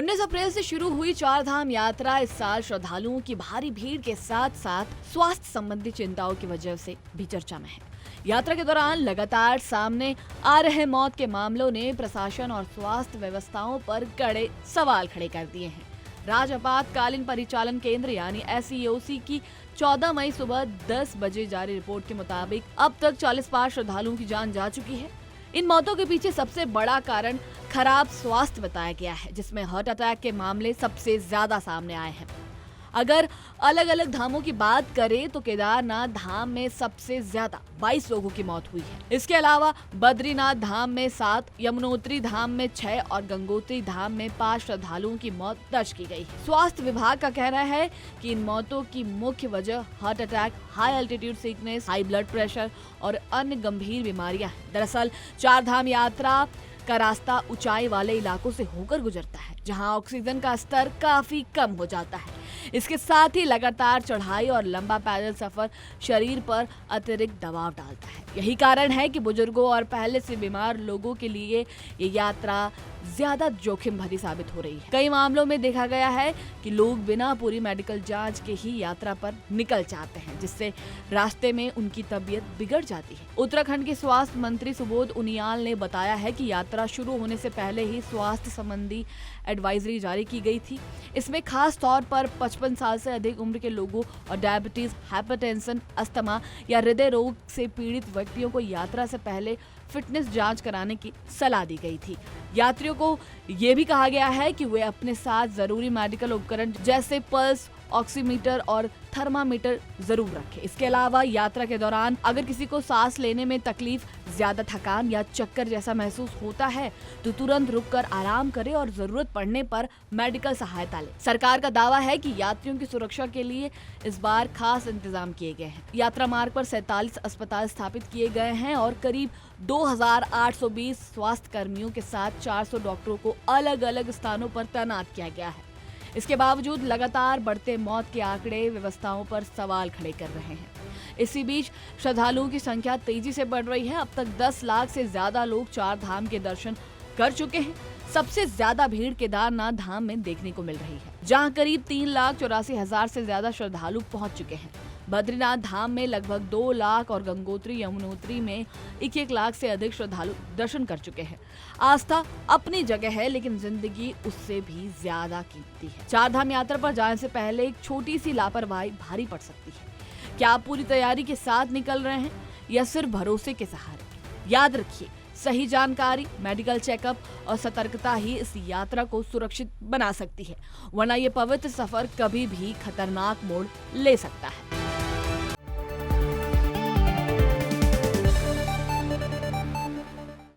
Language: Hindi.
19 अप्रैल से शुरू हुई चार धाम यात्रा इस साल श्रद्धालुओं की भारी भीड़ के साथ साथ स्वास्थ्य संबंधी चिंताओं की वजह से भी चर्चा में है। यात्रा के दौरान लगातार सामने आ रहे मौत के मामलों ने प्रशासन और स्वास्थ्य व्यवस्थाओं पर कड़े सवाल खड़े कर दिए हैं। राज्य आपातकालीन परिचालन केंद्र यानी SEOC की 14 मई सुबह 10 बजे जारी रिपोर्ट के मुताबिक अब तक 40 पार श्रद्धालुओं की जान जा चुकी है। इन मौतों के पीछे सबसे बड़ा कारण खराब स्वास्थ्य बताया गया है, जिसमें हार्ट अटैक के मामले सबसे ज्यादा सामने आए हैं। अगर अलग अलग धामों की बात करें तो केदारनाथ धाम में सबसे ज्यादा 22 लोगों की मौत हुई है। इसके अलावा बद्रीनाथ धाम में 7, यमुनोत्री धाम में 6 और गंगोत्री धाम में 5 श्रद्धालुओं की मौत दर्ज की गई है। स्वास्थ्य विभाग का कहना है कि इन मौतों की मुख्य वजह heart attack, high altitude sickness, high blood pressure और अन्य गंभीर बीमारियां हैं। दरअसल चार धाम यात्रा का रास्ता ऊंचाई वाले इलाकों से होकर गुजरता है, जहां ऑक्सीजन का स्तर काफी कम हो जाता है। इसके साथ ही लगातार चढ़ाई और लंबा पैदल सफर शरीर पर अतिरिक्त दबाव डालता है। यही कारण है कि बुजुर्गों और पहले से बीमार लोगों के लिए ये यात्रा ज्यादा जोखिम भरी साबित हो रही है। कई मामलों में देखा गया है कि लोग बिना पूरी मेडिकल जांच के ही यात्रा पर निकल जाते हैं, जिससे रास्ते में उनकी तबीयत बिगड़ जाती है। उत्तराखंड के स्वास्थ्य मंत्री सुबोध उनियाल ने बताया है कि यात्रा शुरू होने से पहले ही स्वास्थ्य संबंधी एडवाइजरी जारी की गई थी। इसमें खास तौर पर 55 साल से अधिक उम्र के लोगों और डायबिटीज, हाइपरटेंशन, अस्थमा या हृदय रोग से पीड़ित व्यक्तियों को यात्रा से पहले फिटनेस जांच कराने की सलाह दी गई थी। यात्रियों को ये भी कहा गया है कि वे अपने साथ जरूरी मेडिकल उपकरण जैसे पल्स ऑक्सीमीटर और थर्मामीटर जरूर रखें। इसके अलावा यात्रा के दौरान अगर किसी को सांस लेने में तकलीफ, ज्यादा थकान या चक्कर जैसा महसूस होता है तो तुरंत रुककर आराम करें और जरूरत पड़ने पर मेडिकल सहायता लें। सरकार का दावा है कि यात्रियों की सुरक्षा के लिए इस बार खास इंतजाम किए गए हैं। यात्रा मार्ग पर 47 अस्पताल स्थापित किए गए हैं और करीब 2820 स्वास्थ्य कर्मियों के साथ 400 डॉक्टरों को अलग अलग स्थानों पर तैनात किया गया है। इसके बावजूद लगातार बढ़ते मौत के आंकड़े व्यवस्थाओं पर सवाल खड़े कर रहे हैं। इसी बीच श्रद्धालुओं की संख्या तेजी से बढ़ रही है। अब तक 10 लाख से ज्यादा लोग चार धाम के दर्शन कर चुके हैं। सबसे ज्यादा भीड़ केदारनाथ धाम में देखने को मिल रही है, जहां करीब 3,84,000 से ज्यादा श्रद्धालु पहुंच चुके हैं। बद्रीनाथ धाम में लगभग 2 लाख और गंगोत्री, यमुनोत्री में 1 लाख से अधिक श्रद्धालु दर्शन कर चुके हैं। आस्था अपनी जगह है, लेकिन जिंदगी उससे भी ज्यादा कीमती है। चार धाम यात्रा पर जाने से पहले एक छोटी सी लापरवाही भारी पड़ सकती है। क्या आप पूरी तैयारी के साथ निकल रहे हैं या सिर्फ भरोसे के सहारे? याद रखिए, सही जानकारी, मेडिकल चेकअप और सतर्कता ही इस यात्रा को सुरक्षित बना सकती है, वरना ये पवित्र सफर कभी भी खतरनाक मोड़ ले सकता है।